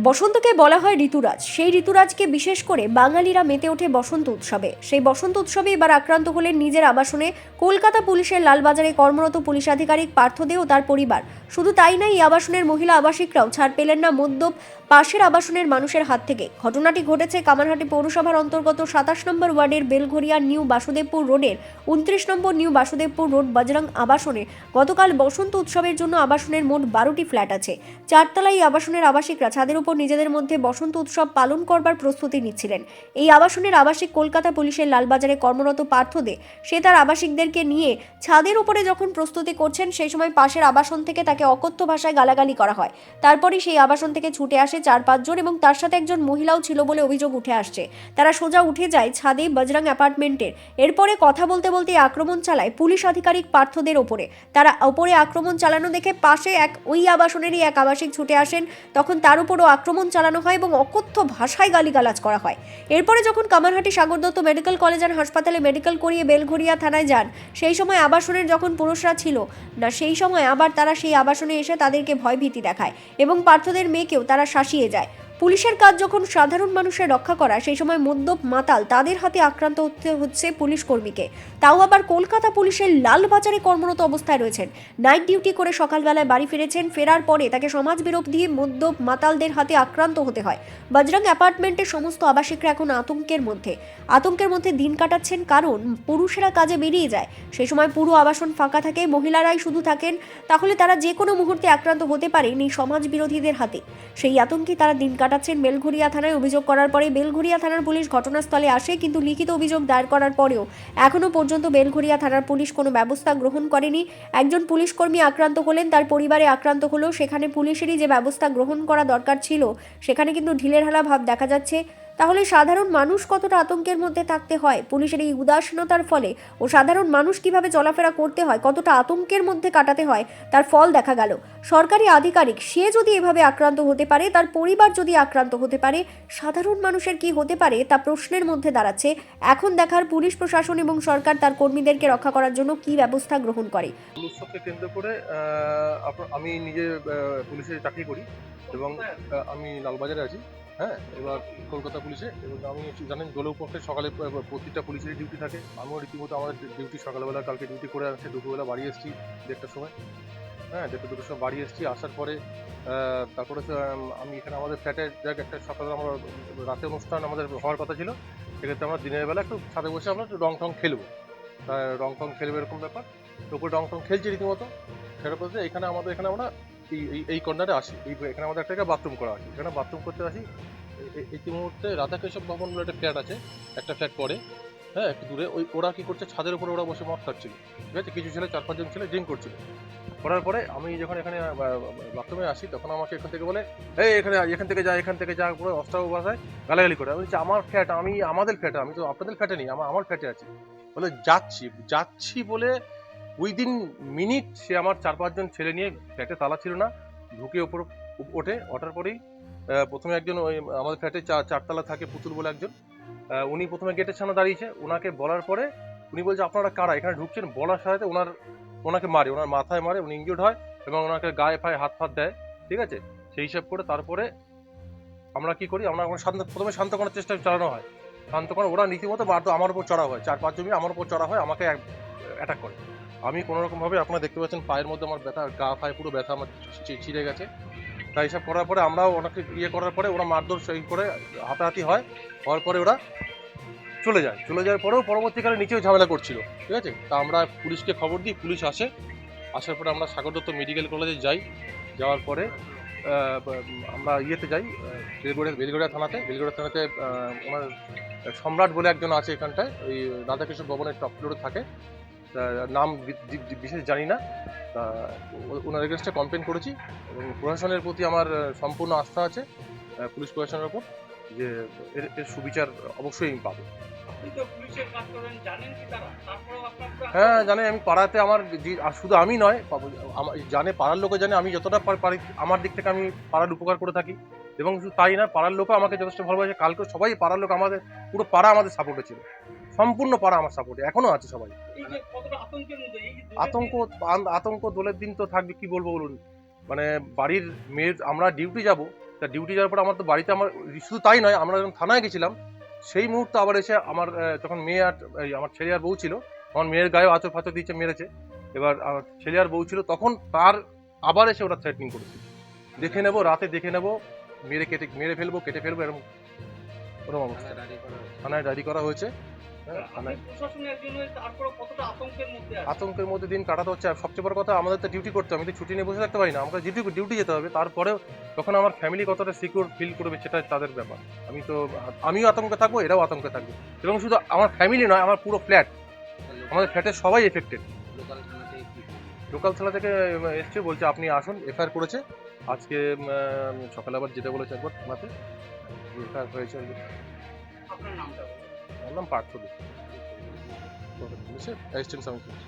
বসন্তকে বলা হয় ঋতুরাজ। সেই ঋতুরাজকে বিশেষ করে বাঙালিরা মেতে ওঠে বসন্ত উৎসবে। সেই বসন্ত উৎসবে এবার আক্রান্ত হলেন নিজের আবাসনে কলকাতা পুলিশের লালবাজারে কর্মরত পুলিশ আধিকারিক পার্থ দে ও তার পরিবার। শুধু তাই নয়, এই আবাসনের মহিলা আবাসিকরাও ছাড় পেলেন না মদ্যপ পাশের আবাসনের মানুষের হাত থেকে। ঘটনাটি ঘটেছে কামারহাটি পৌরসভার অন্তর্গত 27 নম্বর ওয়ার্ডের বেলঘরিয়া নিউ বাসুদেবপুর রোডের 29 নম্বর নিউ বাসুদেবপুর রোড বজরং আবাসনে। গতকাল বসন্ত উৎসবের জন্য আবাসনের মোট 12টি ফ্ল্যাট আছে। চারতলা এই আবাসনের আবাসিকরা ছাদের উপর নিজেদের মধ্যে বসন্ত উৎসব পালন করবার প্রস্তুতি নিচ্ছিলেন। এই আবাসনের আবাসিক কলকাতা পুলিশের লালবাজারে কর্মরত পার্থ দে সে তার আবাসিকদেরকে নিয়ে ছাদের উপরে যখন প্রস্তুতি করছেন, সেই সময় পাশের আবাসন থেকে তাকে অকথ্য ভাষায় গালাগালি করা হয়। তারপরই সেই আবাসন থেকে ছুটে আসে 4-5 জন এবং তার সাথে একজন মহিলাও ছিল বলে অভিযোগ উঠে আসছে। তারা সোজা উঠে যায় ছাদে বজরং অ্যাপার্টমেন্টের। এরপরে কথা বলতে বলতে আক্রমণ চালায় পুলিশ আধিকারিক পার্থদের ওপরে। তারা ওপরে আক্রমণ চালানো দেখে পাশে ওই আবাসনেরই এক আবাসিক ছুটে আসেন। তখন তার উপরও আক্রমণ চালানো হয় এবং অকথ্য ভাষায় গালিগালাজ করা হয়। এরপরে যখন Kamarhati Sagar Dutta medical college and হাসপাতালে মেডিকেল করিয়ে বেলঘরিয়া থানায় যান, সেই সময় আবাসনের যখন পুরুষরা ছিল না, সেই সময় আবার তারা সেই আবাসনে এসে তাদেরকে ভয়ভীতি দেখায় এবং পার্থদের মেয়েকেও তারা শাসিয়ে যায়। পুলিশের কাজ যখন সাধারণ মানুষের রক্ষা করা, সেই সময় মদ্যপ মাতাল তাদের হাতে আক্রান্ত হচ্ছে পুলিশ কর্মীকে। তাও আবার কলকাতা পুলিশের লালবাজারে কর্মরত অবস্থায় রয়েছেন। নাইট ডিউটি করে সকালবেলায় বাড়ি ফিরেছেন। ফেরার পরে তাকে সমাজবিরোধী মদ্যপ মাতালদের হাতে আক্রান্ত হতে হয়। বজরং অ্যাপার্টমেন্টের সমস্ত আবাসিকরা এখন আতঙ্কের মধ্যে দিন কাটাচ্ছেন, কারণ পুরুষেরা কাজে বেরিয়ে যায়। সেই সময় পুরো আবাসন ফাঁকা থাকে, মহিলারাই শুধু থাকেন। তাহলে তারা যে কোনো মুহূর্তে আক্রান্ত হতে পারেন এই সমাজ বিরোধীদের হাতে। সেই আতঙ্কে তারা দিন কাটাচ্ছেন। বেলঘরিয়া থানায় অভিযোগ করার পরে বেলঘরিয়া থানার পুলিশ ঘটনাস্থলে আসে, কিন্তু লিখিত অভিযোগ দায়ের করার পরেও এখনো পর্যন্ত বেলঘরিয়া থানার পুলিশ কোনো ব্যবস্থা গ্রহণ করেনি। একজন পুলিশ কর্মী আক্রান্ত হলেন, তার পরিবারে আক্রান্ত হলো। সেখানে পুলিশেরই যে ব্যবস্থা গ্রহণ করা দরকার ছিল, সেখানে কিন্তু ঢিলেঢালা ভাব দেখা যাচ্ছে। তাহলে সাধারণ মানুষ কতটা আতঙ্কের মধ্যে থাকতে হয় পুলিশের এই উদাসীনতার ফলে, ও সাধারণ মানুষ কিভাবে চলাফেরা করতে হয়, কতটা আতঙ্কের মধ্যে কাটাতে হয়, তার ফল দেখা গেল। সরকারি আধিকারিক সে যদি এভাবে আক্রান্ত হতে পারে, তার পরিবার যদি আক্রান্ত হতে পারে, সাধারণ মানুষের কি হতে পারে তা প্রশ্নের মধ্যে দাঁড়াচ্ছে। এখন দেখার পুলিশ প্রশাসন এবং সরকার তার কর্মীদেরকে রক্ষা করার জন্য কি ব্যবস্থা গ্রহণ করে। উৎসবকে কেন্দ্র করে আমি নিজে পুলিশে চাকরি করি এবং আমি লালবাজারে আছি। হ্যাঁ, এবার কলকাতা পুলিশে, এবং আমি জানেন দোলের পক্ষে সকালে প্রতিটা পুলিশেরই ডিউটি থাকে। আমিও রীতিমতো আমাদের ডিউটি সকালবেলা কালকে ডিউটি করে আসছে, দুপুরবেলা বাড়ি এসেছি 1:30টার সময়। হ্যাঁ, 1:30-2টার সময় বাড়ি এসেছি। আসার পরে তারপরে আমি এখানে আমাদের ফ্ল্যাটে একটা সকালে আমরা রাতে অনুষ্ঠান আমাদের হওয়ার কথা ছিল। সেক্ষেত্রে আমরা দিনের বেলা একটু ছাদে বসে আমরা একটু রং টং খেলবো, রং টং খেলবো এরকম ব্যাপার। তো উপরে রং টং খেলছি রীতিমতো। সেটা বলতে এখানে আমরা এই কর্নারে আসি, এখানে আমাদের একটা বাথরুম করা আছে। এখানে বাথরুম করতে আসি। এই মুহূর্তে রাধাকেশব ভবন বলে একটা ফ্ল্যাট আছে, একটা ফ্ল্যাট পরে, হ্যাঁ, একটু দূরে। ওরা কি করছে, ছাদের উপরে ওরা বসে মদ খাচ্ছিল। ঠিক আছে, কিছু ছেলে 4-5 জন ছেলে ড্রিঙ্ক করছিল। করার পরে আমি যখন এখানে বাথরুমে আসি, তখন আমাকে এখান থেকে বলে, এই এখান থেকে যা করে অস্ত্র ভাষায় গালাগালি করে। আমি বলছি আমার ফ্ল্যাট, আমাদের ফ্ল্যাটে, আমি তো আপনাদের ফ্ল্যাটে নেই, আমার ফ্ল্যাটে আছি। বলে যাচ্ছি বলে উইদিন মিনিট সে আমার 4-5 জন ছেলে নিয়ে, ফ্ল্যাটে তালা ছিল না, ঢুকে ওঠার পরেই প্রথমে একজন ওই আমাদের ফ্ল্যাটে 4 তলা থাকে পুতুল বলে একজন, উনি প্রথমে গেটের সামনে দাঁড়িয়েছে। ওনাকে বলার পরে উনি বলছে আপনারা কারা এখানে ঢুকছেন। বলার সাথে ওনাকে মারে, ওনার মাথায় মারে, উনি ইনজিউর্ড হয় এবং ওনাকে গায়ে ফায়ে হাত ফাত দেয়। ঠিক আছে, সেই হিসাব করে তারপরে আমরা কি করি, আমরা প্রথমে শান্ত করার চেষ্টা চালানো হয়। শান্ত করে ওরা রীতিমতো আমার উপর চড়া হয়, 4-5 জন আমার উপর চড়া হয়, আমাকে অ্যাটাক করে। আমি কোনোরকমভাবে, আপনারা দেখতে পাচ্ছেন পায়ের মধ্যে আমার ব্যথা, গা ফায়ে পুরো ব্যথা আমার ছিঁড়ে গেছে। তাই হিসাব করার পরে আমরাও ওনাকে করার পরে ওরা মারধর সেই করে হাতাহাতি হওয়ার পরে ওরা চলে যাওয়ার পরেও পরবর্তীকালে নিচেও ঝামেলা করছিল। ঠিক আছে, তা আমরা পুলিশকে খবর দিই, পুলিশ আসার পরে আমরা সাগর দত্ত মেডিকেল কলেজে যাওয়ার পরে আমরা যাই বেলগড়িয়া থানাতে। ওনার সম্রাট বলে একজন আছে এখানটায়, ওই রাধাকৃষ্ণ ভবনের টপ ফ্লোরে থাকে, নাম বিশেষ জানি না। তা ওনার এগেনস্টে কমপ্লেন করেছি এবং প্রশাসনের প্রতি আমার সম্পূর্ণ আস্থা আছে, পুলিশ প্রশাসনের উপর, যে এর সুবিচার অবশ্যই আমি পাবো। হ্যাঁ, জানে। আমি পাড়াতে শুধু আমি নয়, জানে, পাড়ার লোকে জানে আমি যতটা পারি আমার দিক থেকে আমি পাড়ার উপকার করে থাকি। এবং শুধু তাই না, পাড়ার লোকও আমাকে যথেষ্ট ভালোবাসে। কালকে সবাই পাড়ার লোক, আমাদের পুরো পাড়া আমাদের সাপোর্টে ছিল, সম্পূর্ণ পাড়া আমার সাপোর্টে এখনো আছে সবাই। আতঙ্ক দোলের দিন তো থাকবে, কি বলবো বলুন। মানে বাড়ির মেয়ের, আমরা ডিউটি যাব, তা ডিউটি যাওয়ার পর আমার তো বাড়িতে আমার শুধু তাই নয়, আমরা যখন থানায় গেছিলাম সেই মুহূর্তে আবার এসে আমার তখন মেয়ে আর আমার ছেলে আর বউ ছিল, আমার মেয়ের গায়েও আঁচড় ফাঁচড় দিচ্ছে, মেরেছে। এবার আমার ছেলে আর বউ ছিল, তখন তার আবার এসে ওরা থ্রেটনিং করেছে, দেখে নেবো, রাতে দেখে নেবো, মেরে ফেলবো, কেটে ফেলবো, এরকম ওরকম অবস্থা। থানায় ডায়েরি করা হয়েছে। হ্যাঁ, থানায় আতঙ্কের মধ্যে দিন কাটাতে হচ্ছে। আর সবচেয়ে বড় কথা, আমাদের তো ডিউটি করতে হবে, আমি তো ছুটি নিয়ে বসে থাকতে পারি না, আমাকে ডিউটি যেতে হবে। তারপরেও তখন আমার ফ্যামিলি কতটা সিকিউর ফিল করবে সেটা তাদের ব্যাপার। আমিও আতঙ্কে থাকবো, এরাও আতঙ্কে থাকবে, এবং শুধু আমার ফ্যামিলি নয়, আমার পুরো ফ্ল্যাট, আমাদের ফ্ল্যাটের সবাই এফেক্টেড। লোকাল থানা থেকে এসছে, বলছে আপনি আসুন, এফআইআর করেছে আজকে, সকালে আবার যেতে বলেছে একবার থানাতে, এফআইআর হয়েছে। আমার নাম পার্থ দে, পুলিশের অ্যাসিস্ট্যান্ট সাব ইন্সপেক্টর।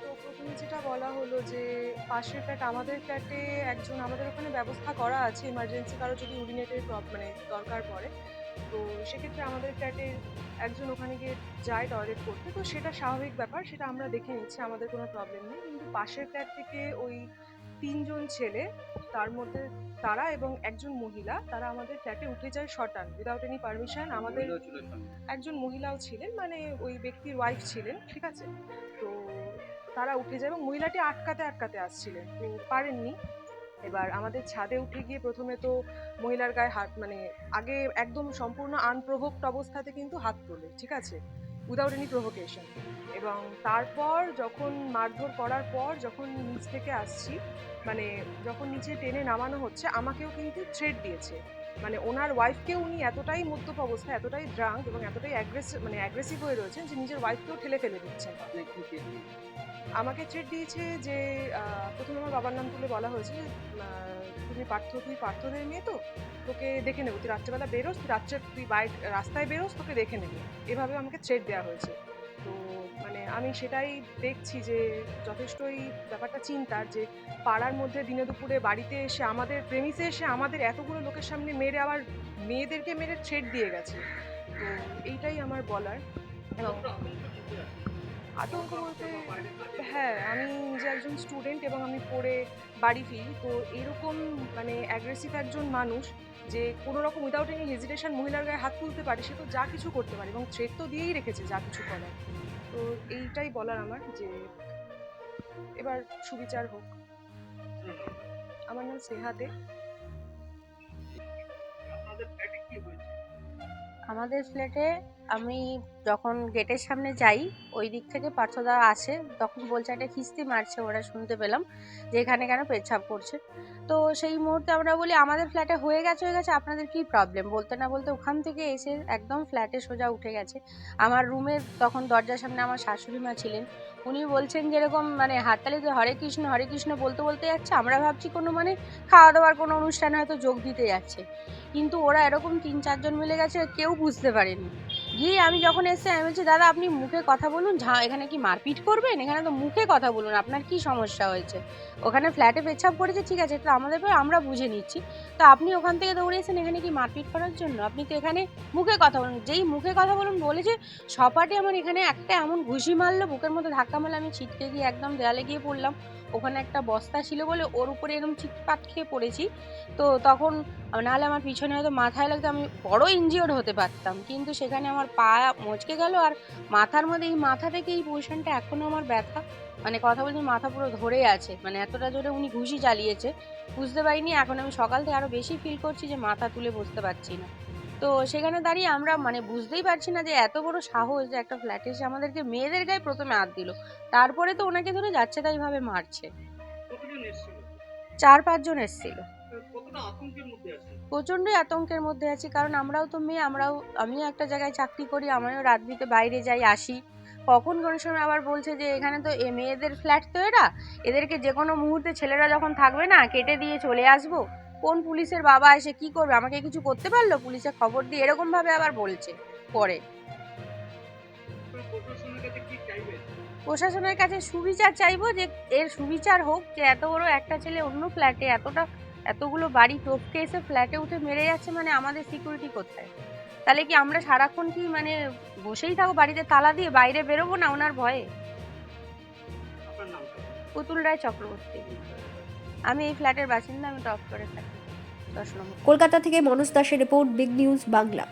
তো প্রথমে যেটা বলা হলো যে পাশের ফ্ল্যাট, আমাদের ফ্ল্যাটে একজন, আমাদের ওখানে ব্যবস্থা করা আছে ইমার্জেন্সি কারো যদি ইউরিনেটের মানে দরকার পড়ে, তো সেক্ষেত্রে আমাদের ফ্ল্যাটের একজন ওখানে গিয়ে যায় টয়লেট করতে, তো সেটা স্বাভাবিক ব্যাপার, সেটা আমরা দেখে নিচ্ছি, আমাদের কোনো প্রবলেম নেই। কিন্তু পাশের ফ্ল্যাট থেকে ওই 3জন ছেলে, তার মধ্যে তারা এবং একজন মহিলা, তারা আমাদের ফ্ল্যাটে উঠে যায় শটান উইদাউট এনি পারমিশন। আমাদের একজন মহিলাও ছিলেন, মানে ওই ব্যক্তির ওয়াইফ ছিলেন, ঠিক আছে। তো তারা উঠে যায় এবং মহিলাটি আটকাতে আসছিলেন, তো পারেননি। এবার আমাদের ছাদে উঠে গিয়ে প্রথমে তো মহিলার গায়ে হাত, মানে আগে একদম সম্পূর্ণ আনপ্রভোকড অবস্থাতে কিন্তু হাত তোলে, ঠিক আছে, উইদাউট এনি প্রভোকেশন। এবং তারপর যখন মারধর করার পর যখন নিচ থেকে আসছি, মানে যখন নিচে টেনে নামানো হচ্ছে, আমাকেও কিন্তু থ্রেট দিয়েছে। মানে ওনার ওয়াইফকেও উনি এতটাই মদ্যপ অবস্থায়, এতটাই ড্রাঙ্ক এবং এতটাই অ্যাগ্রেসিভ হয়ে রয়েছেন যে নিজের ওয়াইফকেও ঠেলে ফেলে দিচ্ছেন। আমাকে থ্রেট দিয়েছে যে প্রথমে আমার বাবার নাম তুলে বলা হয়েছে, তুই পার্থদের মেয়ে, তো তোকে দেখে নেবো, তুই রাত্রেবেলা বেরোস, তুই রাস্তায় বেরোস, তোকে দেখে নেবো, এভাবে আমাকে থ্রেট দেওয়া হয়েছে। তো মানে আমি সেটাই দেখছি যে যথেষ্টই ব্যাপারটা চিন্তার, যে পাড়ার মধ্যে দিনে দুপুরে বাড়িতে এসে, আমাদের প্রেমিসে এসে আমাদের এতগুলো লোকের সামনে মেরে, আবার মেয়েদেরকে মেরে থ্রেট দিয়ে গেছে। তো এইটাই আমার বলার। এবং আতঙ্ক বলতে, হ্যাঁ, আমি নিজে একজন স্টুডেন্ট এবং আমি পড়ে বাড়ি ফিরি, তো এরকম মানে অ্যাগ্রেসিভ একজন মানুষ যে কোনো রকম উইদাউট এনি হেজিটেশন মহিলার গায়ে হাত তুলতে পারে, সে তো যা কিছু করতে পারে এবং থ্রেট তো দিয়েই রেখেছে যা কিছু করার। তো এইটাই বলার আমার, যে এবার সুবিচার হোক। আমার নাম স্নেহাতে। আমাদের ফ্ল্যাটে আমি যখন গেটের সামনে যাই, ওই দিক থেকে পার্থদা আসে, তখন বলছে একটা খিস্তি মারছে, ওরা শুনতে পেলাম যে এখানে কেন পেচ্ছাপ করছে। তো সেই মুহূর্তে আমরা বলি আমাদের ফ্ল্যাটে হয়ে গেছে, আপনাদের কি প্রবলেম। বলতে না বলতে ওখান থেকে এসে একদম ফ্ল্যাটে সোজা উঠে গেছে। আমার রুমের তখন দরজার সামনে আমার শাশুড়ি মা ছিলেন, উনি বলছেন যেরকম মানে হাততালিতে হরে কৃষ্ণ বলতে বলতে যাচ্ছে, আমরা ভাবছি কোনো মানে খাওয়া দাওয়ার কোনো অনুষ্ঠানে হয়তো যোগ দিতে যাচ্ছে, কিন্তু ওরা এরকম 3-4 জন মিলে গেছে, কেউ বুঝতে পারেনি। গিয়ে আমি যখন এসে আমি বলছি, দাদা আপনি মুখে কথা বলুন, এখানে কি মারপিট করবেন, এখানে তো মুখে কথা বলুন, আপনার কি সমস্যা হয়েছে। ওখানে ফ্ল্যাটে পেচ্ছাপ করেছে, ঠিক আছে, এটা আমাদের ব্যাপার, আমরা বুঝে নিচ্ছি, তো আপনি ওখান থেকে দৌড়ে এসেছেন এখানে কি মারপিট করার জন্য, আপনি তো এখানে মুখে কথা বলুন। যেই মুখে কথা বলুন বলেছে, সপাটে আমার এখানে একটা এমন ঘুষি মারলো, বুকের মধ্যে ধাক্কা মারলো, আমি ছিটকে গিয়ে একদম দেয়ালে গিয়ে পড়লাম। ওখানে একটা বস্তা ছিল বলে ওর উপরে এরকম চিৎপাট খেয়ে পড়েছি। তো তখন নাহলে আমার পিছনে হয়তো মাথায় লাগতো, আমি বড় ইনজিওর্ড হতে পারতাম, কিন্তু সেখানে আমার পা মচকে গেল, আর মাথার মধ্যে এই মাথা থেকে এই পোর্শনটা এখনো আমার ব্যথা, মানে কথা বলছি মাথা পুরো ধরে আছে, মানে এতটা জোরে উনি ঘুষি চালিয়েছে, বুঝতে পারিনি। এখন আমি সকাল থেকে আরো বেশি ফিল করছি যে মাথা তুলে বসতে পারছি না। তো সেখানে দাঁড়িয়ে আমরা মানে বুঝতেই পারছি না যে এত বড় সাহস, যে একটা ফ্ল্যাটে এসে আমাদেরকে মেয়েদের গায়ে প্রথমে হাত দিল, তারপরে তো ওনাকে ধরে যাচ্ছে তাই ভাবে মারছে। 4-5 জন এসেছিল। প্রচন্ডই আতঙ্কের মধ্যে আছি, কারণ আমরাও তো মেয়ে, আমিও একটা জায়গায় চাকরি করি, আমিও রাত্রিতে বাইরে যাই আসি, কখন কোনো সময় আবার বলছে যে এখানে তো মেয়েদের ফ্ল্যাট, তো এদেরকে যে কোনো মুহূর্তে ছেলেরা যখন থাকবে না কেটে দিয়ে চলে আসবো। কোন পুলিশের বাবা এসে কি করবে, আমাকে কিছু করতে পারলো, পুলিশে খবর দিয়ে এরকম ভাবে আবার বলছে পরে। প্রশাসনের কাছে সুবিচার চাইবো, যে এর সুবিচার হোক, যে এত বড় একটা ছেলে অন্য ফ্ল্যাটে এতগুলো বাড়ি টপকে এসে ফ্ল্যাটে উঠে মেরে যাচ্ছে, মানে আমাদের সিকিউরিটি কোথায়। তাহলে কি আমরা সারাক্ষণ কি মানে বসেই থাকবো বাড়িতে তালা দিয়ে, বাইরে বেরোবো না ওনার ভয়ে। পুতুল রায় চক্রবর্তী। আমি এই ফ্ল্যাটের বাসিন্দা, আমি টপ ফ্লোরে থাকি 10 নম্বর। কলকাতা থেকে মনোজ দাসের রিপোর্ট, বিগ নিউজ বাংলা।